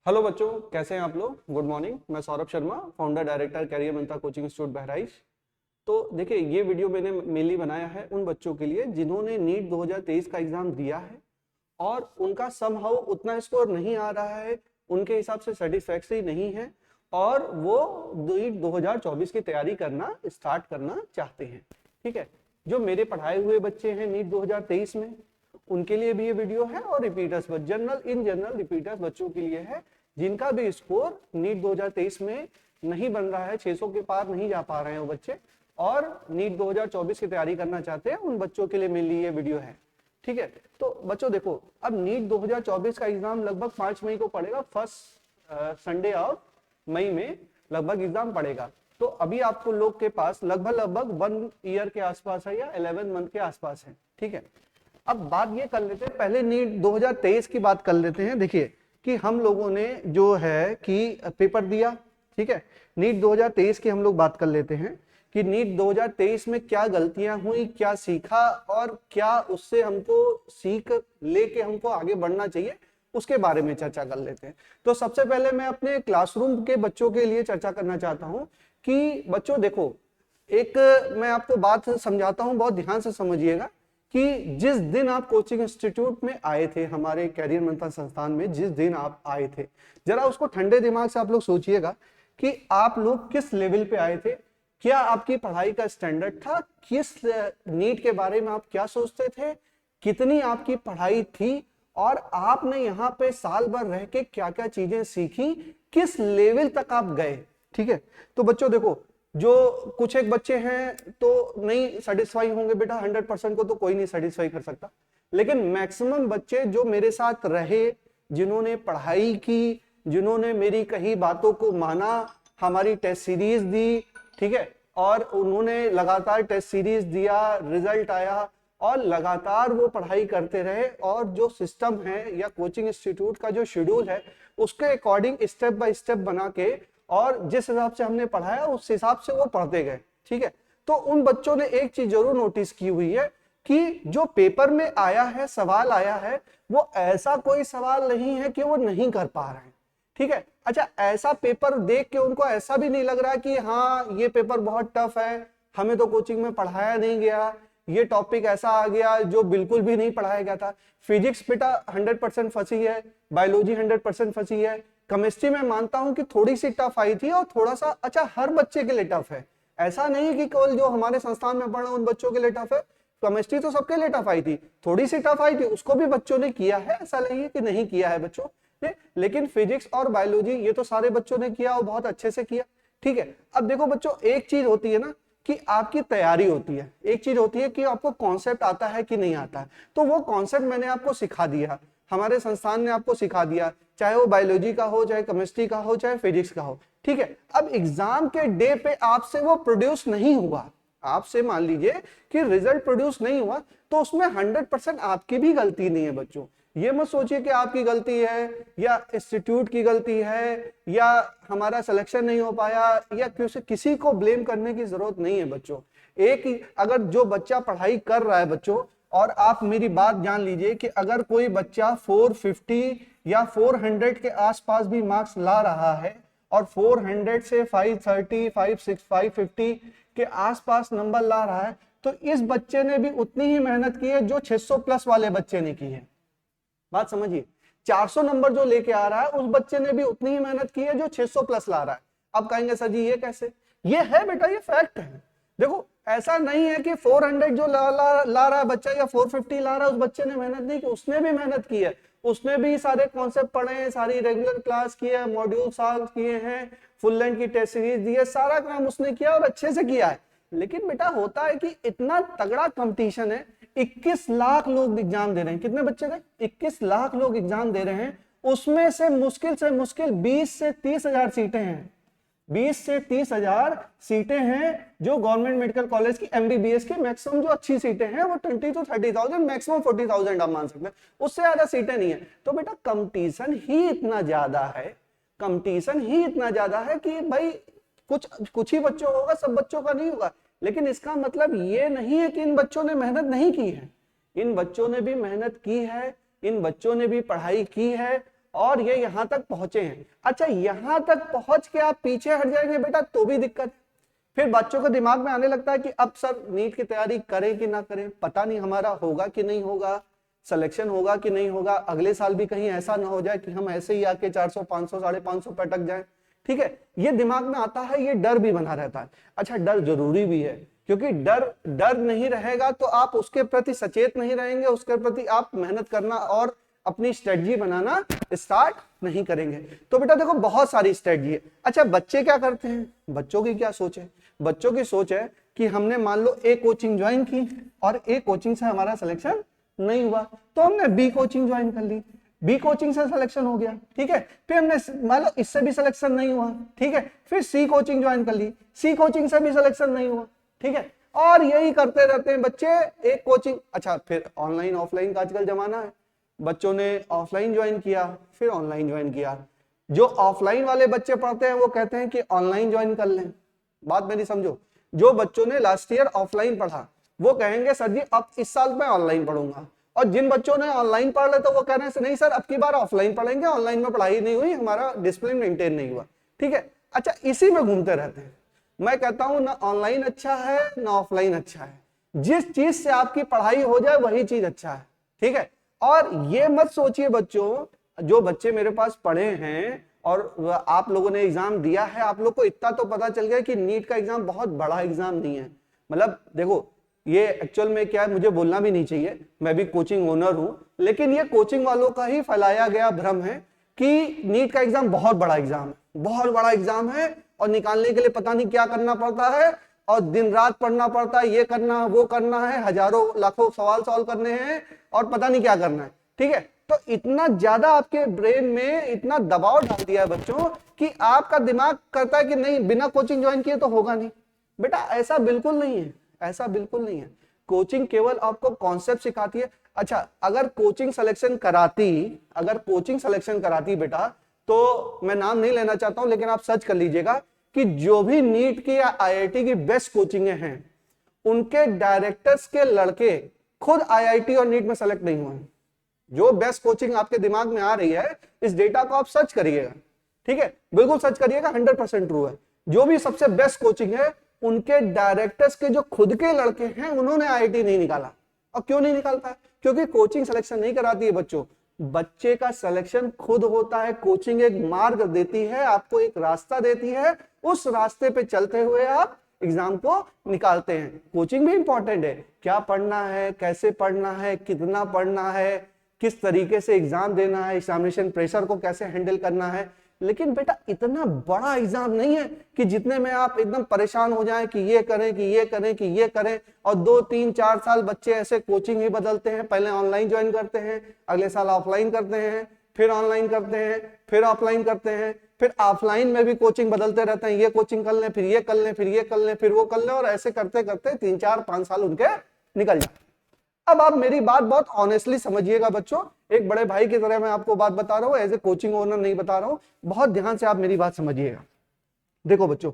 Hello बच्चों, कैसे हैं आप लोग। Good morning. मैं Saurabh Sharma, founder director career Mantra coaching institute Bahraich. तो देखिए, ये वीडियो मैंने मेनली बनाया है उन बच्चों के लिए जिन्होंने नीट 2023 का एग्जाम दिया है और उनका समहाउ उतना स्कोर नहीं आ रहा है, उनके हिसाब से सेटिस्फैक्टरी नहीं है और वो नीट 2024 की तैयारी करना स्टार्ट करना चाहते हैं। ठीक है, जो मेरे पढ़ाए हुए बच्चे हैं नीट 2023 में, उनके लिए भी ये वीडियो है और रिपीटर्स जनरल रिपीटर्स बच्चों के लिए है जिनका भी स्कोर नीट 2023 में नहीं बन रहा है, 600 के पार नहीं जा पा रहे हैं वो बच्चे और नीट 2024 की तैयारी करना चाहते हैं, उन बच्चों के लिए मेनली ये वीडियो है। ठीक है, तो बच्चों देखो, अब नीट 2024 का एग्जाम लगभग 5 मई को पड़ेगा, फर्स्ट संडे ऑफ मई में लगभग एग्जाम पड़ेगा। तो अभी आपको लोग के पास लगभग 1 ईयर के आसपास है या 11 मंथ के आसपास है। ठीक है, अब बात ये कर लेते हैं, पहले नीट 2023 की बात कर लेते हैं। देखिए कि हम लोगों ने जो है कि पेपर दिया, ठीक है, नीट 2023 की हम लोग बात कर लेते हैं कि नीट 2023 में क्या गलतियां हुई, क्या सीखा और क्या उससे हमको सीख लेके हमको आगे बढ़ना चाहिए, उसके बारे में चर्चा कर लेते हैं। तो सबसे पहले मैं अपने क्लासरूम के बच्चों के लिए चर्चा करना चाहता हूं कि बच्चों देखो, एक मैं आपको बात समझाता हूं, बहुत ध्यान से समझिएगा कि जिस दिन आप कोचिंग इंस्टीट्यूट में आए थे, हमारे कैरियर मंथन संस्थान में जिस दिन आप आए थे, जरा उसको ठंडे दिमाग से आप लोग सोचिएगा कि आप लोग किस लेवल पे आए थे, क्या आपकी पढ़ाई का स्टैंडर्ड था, किस नीट के बारे में आप क्या सोचते थे, कितनी आपकी पढ़ाई थी और आपने यहाँ पे साल भर रह के क्या क्या चीजें सीखी, किस लेवल तक आप गए। ठीक है, तो बच्चों देखो, जो कुछ एक बच्चे हैं तो नहीं सेटिस्फाई होंगे बेटा, 100% को तो कोई नहीं सेटिस्फाई कर सकता, लेकिन मैक्सिमम बच्चे जो मेरे साथ रहे, जिन्होंने पढ़ाई की, जिन्होंने मेरी कही बातों को माना, हमारी टेस्ट सीरीज दी, ठीक है, और उन्होंने लगातार टेस्ट सीरीज दिया, रिजल्ट आया और लगातार वो पढ़ाई करते रहे और जो सिस्टम है या कोचिंग इंस्टीट्यूट का जो शेड्यूल है उसके अकॉर्डिंग स्टेप बाय स्टेप बना के और जिस हिसाब से हमने पढ़ाया उस हिसाब से वो पढ़ते गए। ठीक है, तो उन बच्चों ने एक चीज जरूर नोटिस की हुई है कि जो पेपर में आया है, सवाल आया है, वो ऐसा कोई सवाल नहीं है कि वो नहीं कर पा रहे हैं। ठीक है, अच्छा, ऐसा पेपर देख के उनको ऐसा भी नहीं लग रहा कि हाँ ये पेपर बहुत टफ है, हमें तो कोचिंग में पढ़ाया नहीं गया, ये टॉपिक ऐसा आ गया जो बिल्कुल भी नहीं पढ़ाया गया था। फिजिक्स बेटा 100% फंसी है, बायोलॉजी 100% फंसी है, केमिस्ट्री में मानता हूं कि थोड़ी सी टफ आई थी और थोड़ा सा, अच्छा, हर बच्चे के लिए टफ है, ऐसा नहीं कि केवल जो हमारे संस्थान में पढ़े उन बच्चों के लिए टफ है। केमिस्ट्री तो सबके लिए टफ आई थी, थोड़ी सी टफ आई थी, उसको भी बच्चों ने किया है, ऐसा नहीं है कि नहीं किया है बच्चों ने, लेकिन फिजिक्स और बायोलॉजी ये तो सारे बच्चों ने किया और बहुत अच्छे से किया। ठीक है, अब देखो बच्चों, एक चीज होती है ना कि आपकी तैयारी होती है, एक चीज होती है कि आपको कॉन्सेप्ट आता है कि नहीं आता है, तो वो कॉन्सेप्ट मैंने आपको सिखा दिया, हमारे संस्थान ने आपको सिखा दिया, चाहे वो बायोलॉजी का हो, चाहे केमिस्ट्री का हो, चाहे फिजिक्स का हो। ठीक है, अब एग्जाम के डे पे आपसे वो प्रोड्यूस नहीं हुआ, आपसे मान लीजिए कि रिजल्ट प्रोड्यूस नहीं हुआ, तो उसमें 100% आपकी भी गलती नहीं है बच्चों। ये मत सोचिए कि आपकी गलती है या इंस्टीट्यूट की गलती है या हमारा सिलेक्शन नहीं हो पाया, या किसी को ब्लेम करने की जरूरत नहीं है बच्चों। एक अगर जो बच्चा पढ़ाई कर रहा है बच्चों, और आप मेरी बात जान लीजिए कि अगर कोई बच्चा 450 या 400 के आसपास भी मार्क्स ला रहा है और 400 से 530, 550 के आसपास नंबर ला रहा है, तो इस बच्चे ने भी उतनी ही मेहनत की है जो 600 प्लस वाले बच्चे ने की है। बात समझिए, 400 नंबर जो लेके आ रहा है उस बच्चे ने भी उतनी ही मेहनत की है जो 600 प्लस ला रहा है। अब कहेंगे सर जी ये कैसे, ये है बेटा, ये फैक्ट है। देखो, ऐसा नहीं है कि 400 जो ला रहा है बच्चा या 450 ला रहा है उस बच्चे ने मेहनत नहीं की, उसने भी मेहनत की है, उसने भी सारे कॉन्सेप्ट पढ़े हैं, सारी रेगुलर क्लास की है, मॉड्यूल सॉल्व किए हैं, फुल लेंथ की टेस्ट सीरीज दी है, सारा काम उसने किया और अच्छे से किया है। लेकिन बेटा होता है कि इतना तगड़ा कंपटीशन है, 21 लाख लोग एग्जाम दे रहे हैं, कितने बच्चे थे, 21 लाख लोग एग्जाम दे रहे हैं, उसमें से मुश्किल 20 से 30 हजार सीटें हैं, 20 से 30 हजार सीटें हैं जो गवर्नमेंट मेडिकल कॉलेज की एमबीबीएस की मैक्सिमम जो अच्छी सीटें हैं वो 20 to 30,000, मैक्सिमम 40,000 आप मान सकते हैं, उससे ज्यादा सीटें नहीं है। तो बेटा कंपटीशन ही इतना ज्यादा है, कंपटीशन ही इतना ज्यादा है कि भाई कुछ ही बच्चों होगा, सब बच्चों का नहीं होगा। लेकिन इसका मतलब ये नहीं है कि इन बच्चों ने मेहनत नहीं की है, इन बच्चों ने भी मेहनत की है, इन बच्चों ने भी पढ़ाई की है और ये यहाँ तक पहुंचे हैं। अच्छा, यहाँ तक पहुंच के आप पीछे हट जाएंगे बेटा तो भी दिक्कत है। फिर बच्चों के दिमाग में आने लगता है कि अब सर नीट की तैयारी करें कि ना करें, पता नहीं हमारा होगा कि नहीं होगा, सिलेक्शन होगा कि नहीं होगा, अगले साल भी कहीं ऐसा ना हो जाए कि हम ऐसे ही आके 400 500 550 पे अटक जाए। ठीक है, ये दिमाग में आता है, ये डर भी बना रहता है। अच्छा, डर जरूरी भी है, क्योंकि डर नहीं रहेगा तो आप उसके प्रति सचेत नहीं रहेंगे, उसके प्रति आप मेहनत करना और अपनी स्ट्रेटजी बनाना स्टार्ट नहीं करेंगे। तो बेटा देखो बहुत सारी स्ट्रेटजी है। अच्छा, बच्चे क्या करते हैं, बच्चों की क्या सोच है? बच्चों की सोच है कि हमने मान लो ए कोचिंग ज्वाइन की और ए कोचिंग से हमारा सिलेक्शन नहीं हुआ तो हमने बी कोचिंग ज्वाइन कर ली, बी कोचिंग से सिलेक्शन हो गया। ठीक है, फिर हमने मान लो इससे भी सिलेक्शन नहीं हुआ, ठीक है, फिर सी कोचिंग ज्वाइन कर ली, सी कोचिंग से भी सिलेक्शन नहीं हुआ। ठीक है, और यही करते रहते हैं बच्चे, एक कोचिंग। अच्छा, फिर ऑनलाइन ऑफलाइन का आजकल जमाना है, बच्चों ने ऑफलाइन ज्वाइन किया फिर ऑनलाइन ज्वाइन किया। जो ऑफलाइन वाले बच्चे पढ़ते हैं वो कहते हैं कि ऑनलाइन ज्वाइन कर लें। बात मेरी समझो, जो बच्चों ने लास्ट ईयर ऑफलाइन पढ़ा वो कहेंगे सर जी अब इस साल मैं ऑनलाइन पढ़ूंगा, और जिन बच्चों ने ऑनलाइन पढ़ ले तो वो कह रहे हैं नहीं सर अब की बार ऑफलाइन पढ़ेंगे, ऑनलाइन में पढ़ाई नहीं हुई, हमारा डिसिप्लिन मेंटेन नहीं हुआ। ठीक है, अच्छा इसी में घूमते रहते हैं। मैं कहता हूं ना ऑनलाइन अच्छा है ना ऑफलाइन अच्छा है, जिस चीज से आपकी पढ़ाई हो जाए वही चीज अच्छा है। ठीक है, और ये मत सोचिए बच्चों, जो बच्चे मेरे पास पढ़े हैं और आप लोगों ने एग्जाम दिया है, आप लोग को इतना तो पता चल गया कि नीट का एग्जाम बहुत बड़ा एग्जाम नहीं है। मतलब देखो ये एक्चुअल में क्या है, मुझे बोलना भी नहीं चाहिए, मैं भी कोचिंग ओनर हूं, लेकिन ये कोचिंग वालों का ही फैलाया गया भ्रम है कि नीट का एग्जाम बहुत बड़ा एग्जाम है, बहुत बड़ा एग्जाम है और निकालने के लिए पता नहीं क्या करना पड़ता है और दिन रात पढ़ना पड़ता है, ये करना वो करना है, हजारों लाखों सवाल सॉल्व करने हैं और पता नहीं क्या करना है। ठीक है, तो इतना ज्यादा आपके ब्रेन में इतना दबाव डाल दिया है बच्चों कि आपका दिमाग करता है कि नहीं बिना कोचिंग ज्वाइन किए तो होगा नहीं। बेटा ऐसा बिल्कुल नहीं है, ऐसा बिल्कुल नहीं है। कोचिंग केवल आपको कॉन्सेप्ट सिखाती है। अच्छा, अगर कोचिंग सिलेक्शन कराती बेटा, तो मैं नाम नहीं लेना चाहता हूं लेकिन आप सर्च कर लीजिएगा कि जो भी नीट की या आईआईटी की बेस्ट कोचिंगें हैं उनके डायरेक्टर्स के लड़के खुद आईआईटी और नीट में सेलेक्ट नहीं हुए। जो बेस्ट कोचिंग आपके दिमाग में आ रही है, इस डेटा को आप सर्च करिएगा। ठीक है, बिल्कुल सर्च करिएगा, 100% ट्रू है। जो भी सबसे बेस्ट कोचिंग है उनके डायरेक्टर्स के जो खुद के लड़के हैं उन्होंने आईआईटी नहीं निकाला। और क्यों नहीं निकाल पाया? क्योंकि कोचिंग सिलेक्शन नहीं कराती है बच्चों, बच्चे का सिलेक्शन खुद होता है। कोचिंग एक मार्ग देती है, आपको एक रास्ता देती है, उस रास्ते पे चलते हुए आप एग्जाम को निकालते हैं। कोचिंग भी इंपॉर्टेंट है, क्या पढ़ना है, कैसे पढ़ना है, कितना पढ़ना है, किस तरीके से एग्जाम देना है, एग्जामिनेशन प्रेशर को कैसे हैंडल करना है, लेकिन बेटा इतना बड़ा एग्जाम नहीं है कि जितने में आप एकदम परेशान हो जाएं कि ये करें कि ये करें कि ये करें। और 2 3 4 साल बच्चे ऐसे कोचिंग ही बदलते हैं, पहले ऑनलाइन ज्वाइन करते हैं, अगले साल ऑफलाइन करते हैं, फिर ऑनलाइन करते हैं, फिर ऑफलाइन करते हैं, फिर ऑफलाइन में भी कोचिंग बदलते रहते हैं, ये कोचिंग कर लें, फिर ये कर लें, फिर ये कर लें, फिर वो कर लें, और ऐसे करते करते 3 4 5 साल उनके निकल जाते। अब आप मेरी बात बहुत ऑनेस्टली समझिएगा बच्चों, एक बड़े भाई की तरह मैं आपको बात बता रहा हूं, एज ए कोचिंग ओनर नहीं बता रहा हूं, बहुत ध्यान से आप मेरी बात समझिएगा। देखो बच्चों,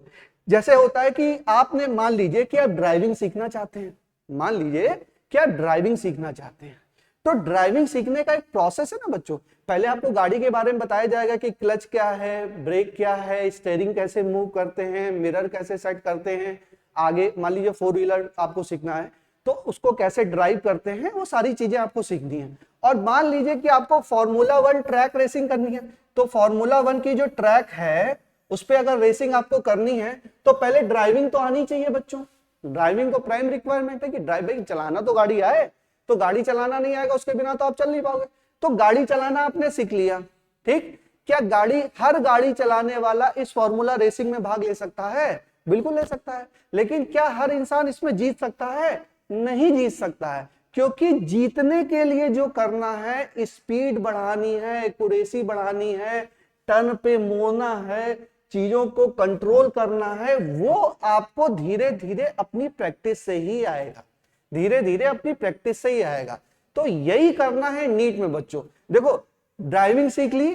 जैसे होता है कि आपने मान लीजिए कि आप ड्राइविंग सीखना चाहते हैं, मान लीजिए कि आप ड्राइविंग सीखना चाहते हैं, तो ड्राइविंग सीखने का एक प्रोसेस है ना बच्चों। पहले आपको गाड़ी के बारे में बताया जाएगा कि क्लच क्या है, ब्रेक क्या है, स्टीयरिंग कैसे मूव करते हैं, मिरर कैसे सेट करते हैं, आगे मान लीजिए 4 व्हीलर आपको सीखना है तो उसको कैसे ड्राइव करते हैं, वो सारी चीजें आपको सीखनी है। और मान लीजिए कि आपको फार्मूला 1 ट्रैक रेसिंग करनी है, तो फार्मूला 1 की जो ट्रैक है उस पर अगर रेसिंग आपको करनी है तो पहले ड्राइविंग तो आनी चाहिए बच्चों। ड्राइविंग तो प्राइम रिक्वायरमेंट है कि ड्राइविंग चलाना तो गाड़ी आए, तो गाड़ी चलाना नहीं आएगा उसके बिना तो आप चल नहीं पाओगे। तो गाड़ी चलाना आपने सीख लिया, ठीक, क्या हर गाड़ी चलाने वाला इस फार्मूला रेसिंग में भाग ले सकता है? बिल्कुल ले सकता है, लेकिन क्या हर इंसान इसमें जीत सकता है? नहीं जीत सकता है, क्योंकि जीतने के लिए जो करना है, स्पीड बढ़ानी है, एक्यूरेसी बढ़ानी है, टर्न पे मोड़ना है, चीजों को कंट्रोल करना है, वो आपको धीरे धीरे अपनी प्रैक्टिस से ही आएगा, धीरे धीरे अपनी प्रैक्टिस से ही आएगा। तो यही करना है नीट में बच्चों। देखो ड्राइविंग सीख ली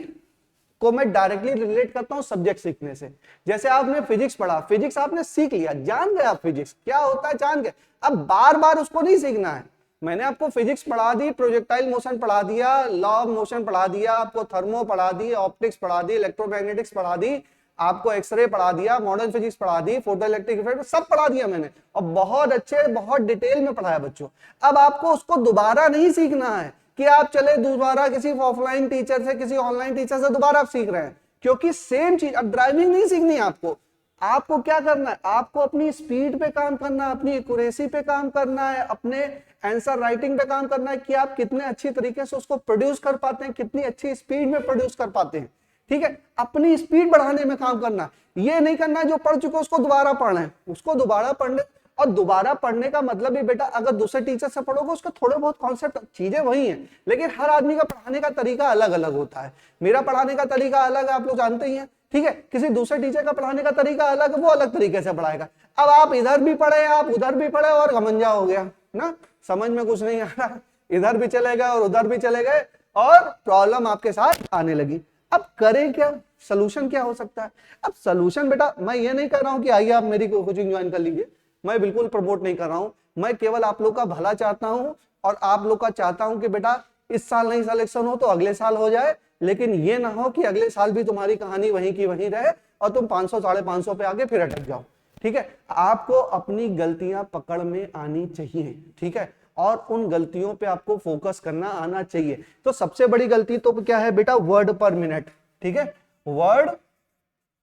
को मैं डायरेक्टली रिलेट करता हूं सब्जेक्ट सीखने से। जैसे आपने फिजिक्स पढ़ा, फिजिक्स आपने सीख लिया, जान गए आप फिजिक्स क्या होता है, जान गए, अब बार बार उसको नहीं सीखना है। मैंने आपको फिजिक्स पढ़ा दी, प्रोजेक्टाइल मोशन पढ़ा दिया, लॉ ऑफ मोशन पढ़ा दिया, आपको थर्मो पढ़ा दी, ऑप्टिक्स पढ़ा दी, इलेक्ट्रोमैग्नेटिक्स पढ़ा दी, आपको एक्सरे पढ़ा दिया, मॉडर्न फिजिक्स पढ़ा दी, फोटो इलेक्ट्रिक इफेक्ट सब पढ़ा दिया मैंने, और बहुत अच्छे बहुत डिटेल में पढ़ाया बच्चों। अब आपको उसको दोबारा नहीं सीखना है कि आप चले दोबारा किसी ऑफलाइन टीचर से, किसी ऑनलाइन टीचर से दोबारा आप सीख रहे हैं, क्योंकि सेम चीज। अब ड्राइविंग नहीं सीखनी है आपको, आपको क्या करना है, आपको अपनी स्पीड पे काम करना है, अपनी एक्यूरेसी पे काम करना है, अपने आंसर राइटिंग पे काम करना है कि आप कितने अच्छी तरीके से उसको प्रोड्यूस कर पाते हैं, कितनी अच्छी स्पीड में प्रोड्यूस कर पाते हैं। ठीक है, अपनी स्पीड बढ़ाने में काम करना, ये नहीं करना जो पढ़ चुके उसको दोबारा पढ़ना है, उसको दोबारा पढ़ने। और दोबारा पढ़ने का मतलब भी बेटा, अगर दूसरे टीचर से पढ़ोगे उसका थोड़े बहुत कॉन्सेप्ट चीजें वही हैं, लेकिन हर आदमी का पढ़ाने का तरीका अलग अलग होता है। मेरा पढ़ाने का तरीका अलग है, आप लोग जानते ही हैं। ठीक है, किसी दूसरे टीचर का पढ़ाने का तरीका अलग है, वो अलग तरीके से पढ़ाएगा। अब आप इधर भी पढ़े, आप उधर भी पढ़े और गमंजा हो गया ना, समझ में कुछ नहीं आ रहा, इधर भी चले गए और उधर भी चले गए और प्रॉब्लम आपके साथ आने लगी। अब करें क्या, सोल्यूशन क्या हो सकता है? अब सोल्यूशन बेटा, मैं ये नहीं कर रहा हूं कि आइए आप मेरी कोचिंग ज्वाइन कर लीजिए, मैं बिल्कुल प्रमोट नहीं कर रहा हूं, मैं केवल आप लोग का भला चाहता हूं और आप लोग का चाहता हूं कि बेटा इस साल नहीं सिलेक्शन हो तो अगले साल हो जाए, लेकिन ये ना हो कि अगले साल भी तुम्हारी कहानी वहीं की वहीं रहे और तुम 500 550 पे आगे फिर अटक जाओ। ठीक है, आपको अपनी गलतियां पकड़ में आनी चाहिए। ठीक है, और उन गलतियों पे आपको फोकस करना आना चाहिए। तो सबसे बड़ी गलती तो क्या है बेटा, वर्ड पर मिनट। ठीक है, वर्ड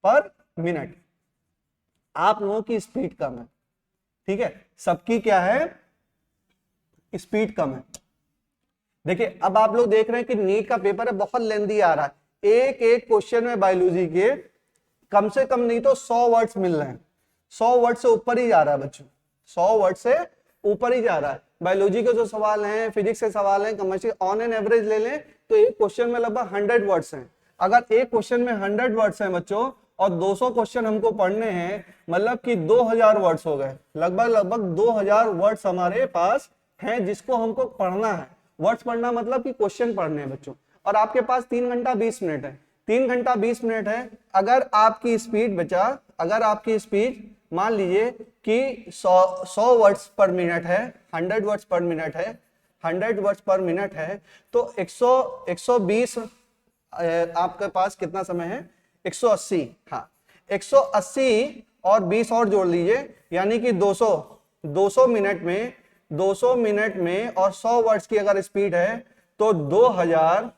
पर मिनट, आप लोगों की स्पीड कम है। ठीक है, सबकी क्या है, स्पीड कम है। देखिए, अब आप लोग देख रहे हैं कि नीट का पेपर है, बहुत लेंथी आ रहा है, एक एक क्वेश्चन में बायोलॉजी के कम से कम नहीं तो 100 वर्ड्स मिल रहे हैं, 100 वर्ड से ऊपर ही जा रहा है बच्चों, 100 वर्ड से ऊपर ही जा रहा है। बायोलॉजी के जो सवाल हैं, फिजिक्स के सवाल हैं, कमर्शियल ऑन एन एवरेज ले लें तो एक क्वेश्चन में लगभग 100 वर्ड्स हैं। अगर एक क्वेश्चन में 100 वर्ड्स हैं बच्चों और 200 क्वेश्चन हमको पढ़ने हैं, मतलब कि 2000 वर्ड्स हो गए, लगभग 2000 वर्ड्स हमारे पास हैं जिसको हमको पढ़ना है। वर्ड्स पढ़ना मतलब कि क्वेश्चन पढ़ने हैं बच्चों, और आपके पास 3 घंटा 20 मिनट है, 3 घंटा 20 मिनट है। अगर आपकी स्पीड बचा, अगर आपकी स्पीड मान लीजिए कि 100 वर्ड्स पर मिनट है, 100 वर्ड्स पर मिनट है, 100 वर्ड्स पर मिनट है, तो 120 आपके पास कितना समय है, 180। हाँ, 180 और 20 और जोड़ लीजिए, यानी कि 200 मिनट में, 200 मिनट में और 100 वर्ड्स की अगर स्पीड है तो 2000,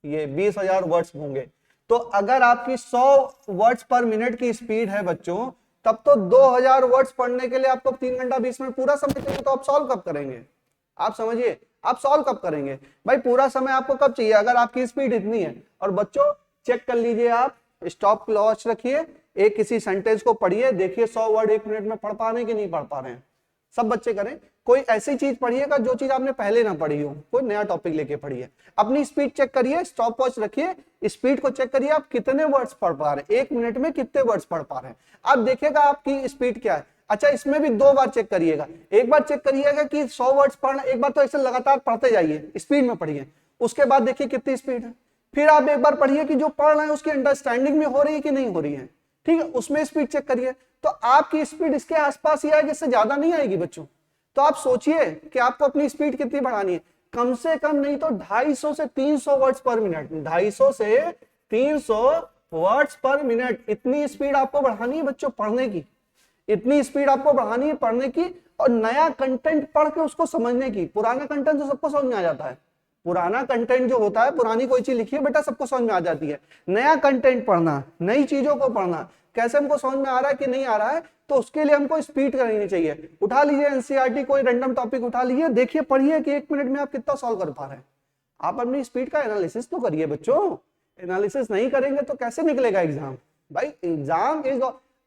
ये 20,000 वर्ड्स होंगे। तो अगर आपकी 100 वर्ड्स पर मिनट की स्पीड है बच्चों, तब तो 2000 वर्ड्स पढ़ने के लिए आपको 3 घंटा 20 मिनट पूरा समय चाहिए। तो आप सॉल्व कब करेंगे, आप समझिए, आप सॉल्व कब करेंगे भाई, पूरा समय आपको कब चाहिए अगर आपकी स्पीड इतनी है। और बच्चों चेक कर लीजिए, आप स्टॉप वॉच रखिए, एक किसी सेंटेंस को पढ़िए, देखिए 100 वर्ड 1 मिनट में पढ़ पा रहे हैं कि नहीं पढ़ पा रहे हैं। सब बच्चे करें, कोई ऐसी चीज पढ़िएगा जो चीज आपने पहले ना पढ़ी हो, कोई नया टॉपिक लेके पढ़िए, अपनी स्पीड चेक करिए, स्टॉप वॉच रखिए, स्पीड को चेक करिए, आप कितने वर्ड्स पढ़ पा रहे हैं, 1 मिनट में कितने वर्ड्स पढ़ पा रहे हैं, आप देखिएगा आपकी स्पीड क्या है। अच्छा, इसमें भी 2 बार चेक करिएगा, एक बार चेक करिएगा कि 100 वर्ड्स पढ़ना, एक बार तो ऐसे लगातार पढ़ते जाइए, स्पीड में पढ़िए, उसके बाद देखिए कितनी स्पीड है, फिर आप एक बार पढ़िए कि जो पढ़ रहे हैं उसकी अंडरस्टैंडिंग में हो रही है कि नहीं हो रही है। ठीक है, उसमें स्पीड चेक करिए, तो आपकी स्पीड इसके आसपास ही आएगी, इससे ज्यादा नहीं आएगी बच्चों। तो आप सोचिए कि आपको अपनी स्पीड कितनी बढ़ानी है, कम से कम नहीं तो 250 से 300 वर्ड्स पर मिनट, 250 से 300 वर्ड्स पर मिनट, इतनी स्पीड आपको बढ़ानी है बच्चों पढ़ने की, इतनी स्पीड आपको बढ़ानी है पढ़ने की, और नया कंटेंट पढ़ के उसको समझने की। पुराना कंटेंट तो सबको समझ में आ जाता है, पुराना कंटेंट जो होता है, पुरानी कोई चीज लिखी है बेटा सबको समझ में आ जाती है। नया कंटेंट पढ़ना, नई चीजों को पढ़ना, कैसे हमको समझ में आ रहा है कि नहीं आ रहा है, तो उसके लिए हमको स्पीड करनी चाहिए। उठा लीजिए एनसीईआरटी, कोई रैंडम टॉपिक उठा लीजिए, देखिए पढ़िए कि 1 मिनट में आप कितना सॉल्व कर पा रहे हैं। आप अपनी स्पीड का एनालिसिस तो करिए बच्चों, एनालिसिस नहीं करेंगे तो कैसे निकलेगा एग्जाम भाई। एग्जाम इज,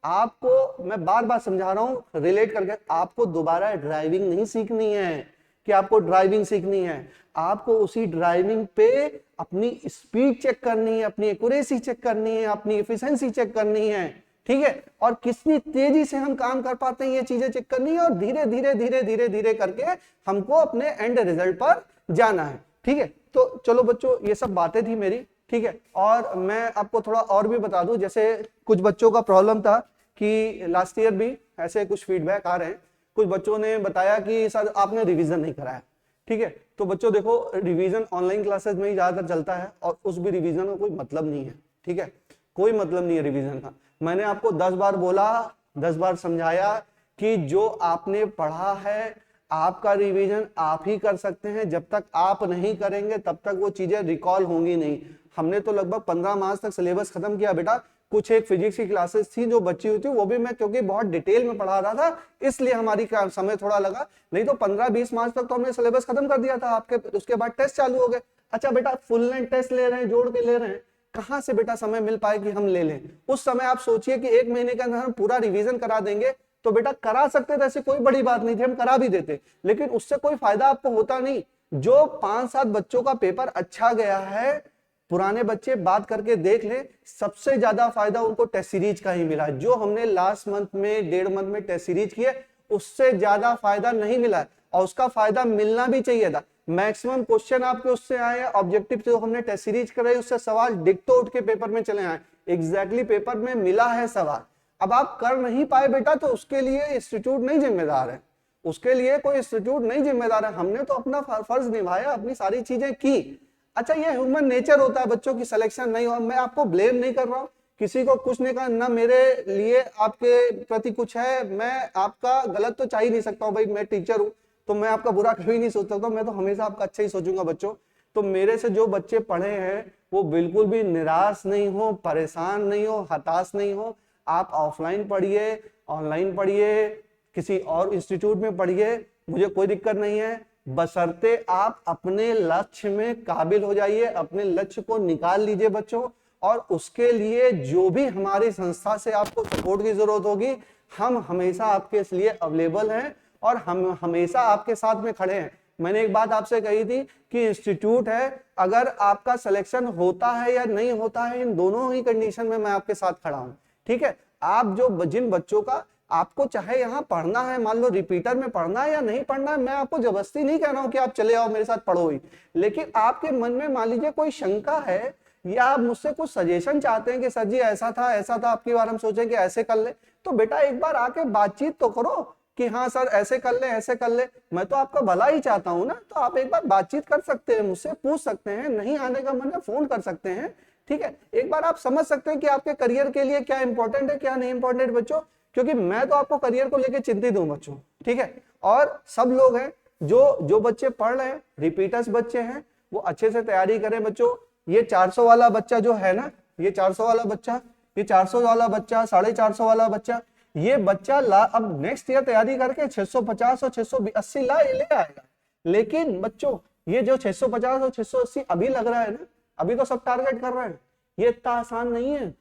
आपको मैं बार बार समझा रहा हूं रिलेट करके, आपको दोबारा ड्राइविंग नहीं सीखनी है कि आपको ड्राइविंग सीखनी है, आपको उसी ड्राइविंग पे अपनी स्पीड चेक करनी है, अपनी एक्यूरेसी चेक करनी है, अपनी एफिशिएंसी चेक करनी है। ठीक है, और कितनी तेजी से हम काम कर पाते हैं ये चीजें चेक करनी है, और धीरे धीरे धीरे धीरे धीरे करके हमको अपने एंड रिजल्ट पर जाना है। ठीक है, तो चलो बच्चों, ये सब बातें थी मेरी। ठीक है, और मैं आपको थोड़ा और भी बता दूं, जैसे कुछ बच्चों का प्रॉब्लम था कि लास्ट ईयर भी ऐसे कुछ फीडबैक आ रहे हैं, कुछ बच्चों ने बताया कि सर आपने रिवीजन नहीं कराया। ठीक है, तो बच्चों देखो रिवीजन ऑनलाइन क्लासेस में ही ज्यादातर चलता है और उस भी रिवीजन का कोई मतलब नहीं है। ठीक है, कोई मतलब नहीं है रिवीजन का। मैंने आपको 10 बार बोला, 10 बार समझाया कि जो आपने पढ़ा है आपका रिवीजन आप ही कर सकते हैं। जब तक आप नहीं करेंगे तब तक वो चीजें रिकॉल होंगी नहीं। हमने तो लगभग 15 मार्च तक सिलेबस खत्म किया बेटा। कुछ एक फिजिक्स की क्लासेस थी जो बची हुई थी, वो भी मैं क्योंकि बहुत डिटेल में पढ़ा रहा था इसलिए हमारी समय थोड़ा लगा, नहीं तो 15-20 मार्च तक तो हमने सिलेबस खत्म कर दिया था आपके। उसके बाद टेस्ट चालू हो गए। अच्छा बेटा फुल लेंथ टेस्ट ले रहे हैं, जोड़ के ले रहे हैं, कहां से बेटा समय मिल पाए कि हम ले लें। उस समय आप सोचिए कि 1 महीने के अंदर हम पूरा रिवीजन करा देंगे तो बेटा करा सकते थे, ऐसी कोई बड़ी बात नहीं थी, हम करा भी देते, लेकिन उससे कोई फायदा आपको होता नहीं। जो 5-7 बच्चों का पेपर अच्छा गया है, पुराने बच्चे बात करके देख ले, सबसे ज्यादा फायदा उनको टेस्ट सीरीज का ही मिला। जो हमने लास्ट मंथ में 1.5 मंथ में टेस्ट सीरीज किए उससे ज्यादा फायदा नहीं मिला है, और उसका फायदा मिलना भी चाहिए था। मैक्सिमम क्वेश्चन आपके उससे आए, ऑब्जेक्टिव जो हमने टेस्ट सीरीज कराई उससे सवाल डिक्टो उठ के पेपर में चले आए, एग्जैक्टली पेपर में मिला है सवाल। अब आप कर नहीं पाए बेटा तो उसके लिए इंस्टीट्यूट नहीं जिम्मेदार है, उसके लिए कोई इंस्टीट्यूट नहीं जिम्मेदार है। हमने तो अपना फर्ज निभाया, अपनी सारी चीजें की। अच्छा ये ह्यूमन नेचर होता है बच्चों की सिलेक्शन नहीं हो, मैं आपको ब्लेम नहीं कर रहा हूँ, किसी को कुछ नहीं कहा ना, मेरे लिए आपके प्रति कुछ है, मैं आपका गलत तो चाह ही नहीं सकता हूँ भाई, मैं टीचर हूँ तो मैं आपका बुरा कभी नहीं सोच सकता, मैं तो हमेशा आपका अच्छा ही सोचूंगा बच्चों। तो मेरे से जो बच्चे पढ़े हैं वो बिल्कुल भी निराश नहीं हो, परेशान नहीं हो, हताश नहीं हो। आप ऑफलाइन पढ़िए, ऑनलाइन पढ़िए, किसी और इंस्टीट्यूट में पढ़िए, मुझे कोई दिक्कत नहीं है, बशर्ते आप अपने लक्ष्य में काबिल हो जाइए, अपने लक्ष्य को निकाल लीजिए बच्चों। और उसके लिए जो भी हमारी संस्था से आपको सपोर्ट की जरूरत होगी, हम हमेशा आपके लिए अवेलेबल हैं और हम हमेशा आपके साथ में खड़े हैं। मैंने एक बात आपसे कही थी कि इंस्टीट्यूट है, अगर आपका सिलेक्शन होता है या नहीं होता है, इन दोनों ही कंडीशन में मैं आपके साथ खड़ा हूं। ठीक है, आप जो जिन बच्चों का आपको चाहे यहाँ पढ़ना है, मान लो रिपीटर में पढ़ना है या नहीं पढ़ना है, मैं आपको जबरदस्ती नहीं कह रहा हूँ कि आप चले आओ मेरे साथ पढ़ो ही, लेकिन आपके मन में मान लीजिए कोई शंका है या आप मुझसे कुछ सजेशन चाहते हैं कि सर जी ऐसा था आपकी बार हम सोचें कि ऐसे कर ले, तो बेटा एक बार आके बातचीत तो करो कि हाँ सर ऐसे कर ले ऐसे कर ले, मैं तो आपका भला ही चाहता हूँ ना। तो आप एक बार बातचीत कर सकते हैं, मुझसे पूछ सकते हैं, नहीं आने का मन है फोन कर सकते हैं। ठीक है, एक बार आप समझ सकते हैं कि आपके करियर के लिए क्या इंपॉर्टेंट है क्या नहीं इंपॉर्टेंट बच्चों, क्योंकि मैं तो आपको करियर को लेकर चिंतित हूँ बच्चों। ठीक है, और सब लोग हैं जो बच्चे पढ़ रहे हैं, रिपीटर्स बच्चे हैं, वो अच्छे से तैयारी करें बच्चों। ये 400 वाला बच्चा जो है ना, ये 400 वाला बच्चा, ये 400 वाला बच्चा, 450 वाला बच्चा, ये बच्चा अब नेक्स्ट ईयर तैयारी करके 650 और 680 ले आएगा। लेकिन बच्चों ये जो 650 और 680 अभी लग रहा है ना, अभी तो सब टारगेट कर रहे हैं, ये इतना आसान नहीं है।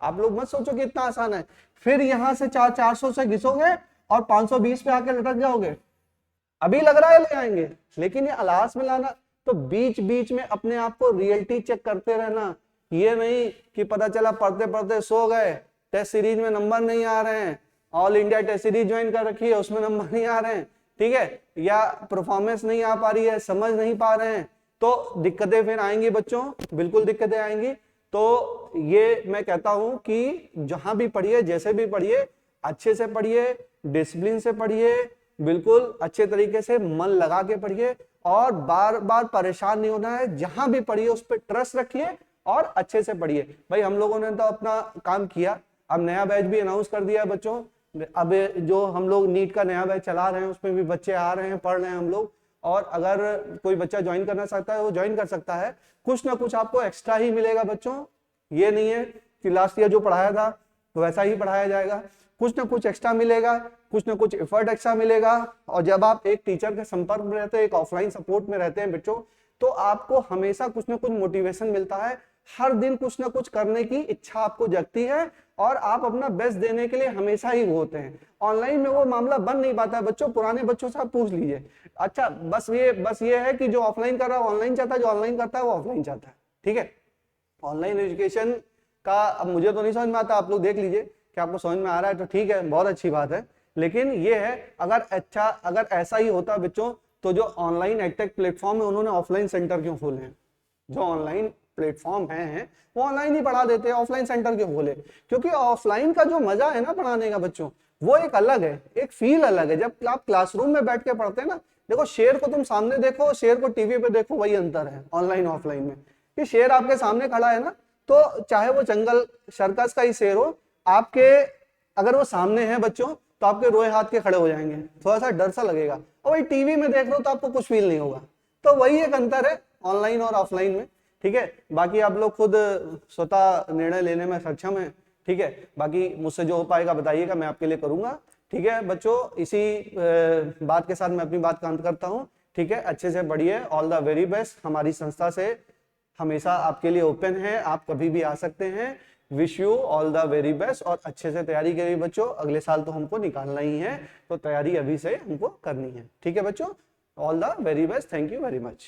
आप लोग मत सोचो कि इतना आसान है, फिर यहां से 400 से घिसोगे और 520 पे आके लटक जाओगे। अभी लग रहा है ले आएंगे, लेकिन ये अलास में लाना, तो बीच बीच में अपने आप को रियलिटी चेक करते रहना। ये नहीं कि पता चला पढ़ते पढ़ते सो गए, टेस्ट सीरीज में नंबर नहीं आ रहे हैं, all India test series join कर रखी है उसमें नंबर नहीं आ रहे हैं, ठीक है, या परफॉर्मेंस नहीं आ पा रही है, समझ नहीं पा रहे हैं, तो दिक्कतें फिर आएंगी बच्चों, बिल्कुल दिक्कतें आएंगी। तो ये मैं कहता हूं कि जहां भी पढ़िए, जैसे भी पढ़िए, अच्छे से पढ़िए, डिसिप्लिन से पढ़िए, बिल्कुल अच्छे तरीके से मन लगा के पढ़िए, और बार बार परेशान नहीं होना है। जहां भी पढ़िए उस पर ट्रस्ट रखिए और अच्छे से पढ़िए। भाई हम लोगों ने तो अपना काम किया, अब नया बैच भी अनाउंस कर दिया बच्चों। अब जो हम लोग नीट का नया बैच चला रहे हैं उसमें भी बच्चे आ रहे हैं, पढ़ रहे हैं हम लोग, और अगर कोई बच्चा ज्वाइन करना चाहता है वो ज्वाइन कर सकता है। कुछ ना कुछ आपको एक्स्ट्रा ही मिलेगा बच्चों, ये नहीं है कि लास्ट ईयर जो पढ़ाया था तो वैसा ही पढ़ाया जाएगा, कुछ ना कुछ एक्स्ट्रा मिलेगा, कुछ ना कुछ एफर्ट एक्स्ट्रा मिलेगा। और जब आप एक टीचर के संपर्क में रहते हैं, एक ऑफलाइन सपोर्ट में रहते हैं बच्चों, तो आपको हमेशा कुछ ना कुछ मोटिवेशन मिलता है, हर दिन कुछ ना कुछ करने की इच्छा आपको जगती है, और आप अपना बेस्ट देने के लिए हमेशा ही वो होते हैं। ऑनलाइन में वो मामला बन नहीं पाता है बच्चों, पुराने बच्चों से आप पूछ लीजिए। अच्छा बस ये है कि जो ऑफलाइन कर रहा है ऑनलाइन चाहता है, जो ऑनलाइन करता है वो ऑफलाइन चाहता है। ठीक है, ऑनलाइन एजुकेशन का अब मुझे तो नहीं समझ में आता, आप लोग देख लीजिए कि आपको समझ में आ रहा है तो ठीक है, बहुत अच्छी बात है। लेकिन ये है अगर ऐसा ही होता बच्चों, तो जो ऑनलाइन एडटेक प्लेटफॉर्म है उन्होंने ऑफलाइन सेंटर क्यों खोले हैं? जो ऑनलाइन प्लेटफॉर्म हैं वो ऑनलाइन ही पढ़ा देते हैं, ऑफलाइन सेंटर क्यों खोले? क्योंकि ऑफलाइन का जो मजा है ना पढ़ाने का बच्चों, वो एक अलग है, एक फील अलग है। जब आप क्लासरूम में बैठ के पढ़ते हैं ना, देखो शेर को तुम सामने देखो, शेर को टीवी पे देखो, वही अंतर है ऑनलाइन ऑफलाइन में। कि शेर आपके सामने खड़ा है ना, तो चाहे वो जंगल सर्कस का ही शेर हो, आपके अगर वो सामने है बच्चों तो आपके रोए हाथ के खड़े हो जाएंगे, थोड़ा सा डर सा लगेगा। और वही टीवी में देख रहे हो तो आपको कुछ फील नहीं होगा। तो वही एक अंतर है ऑनलाइन और ऑफलाइन में, ठीक है। बाकी आप लोग खुद स्वतः निर्णय लेने में सक्षम है, ठीक है। बाकी मुझसे जो हो पाएगा बताइएगा, मैं आपके लिए करूंगा, ठीक है बच्चों। इसी बात के साथ मैं अपनी बात का अंत करता हूँ, ठीक है। अच्छे से पढ़िए, ऑल द वेरी बेस्ट। हमारी संस्था से हमेशा आपके लिए ओपन है, आप कभी भी आ सकते हैं। Wish you all the very best और अच्छे से तैयारी करिए बच्चों। अगले साल तो हमको निकालना ही है, तो तैयारी अभी से हमको करनी है, ठीक है बच्चों। All the very best, thank you very much.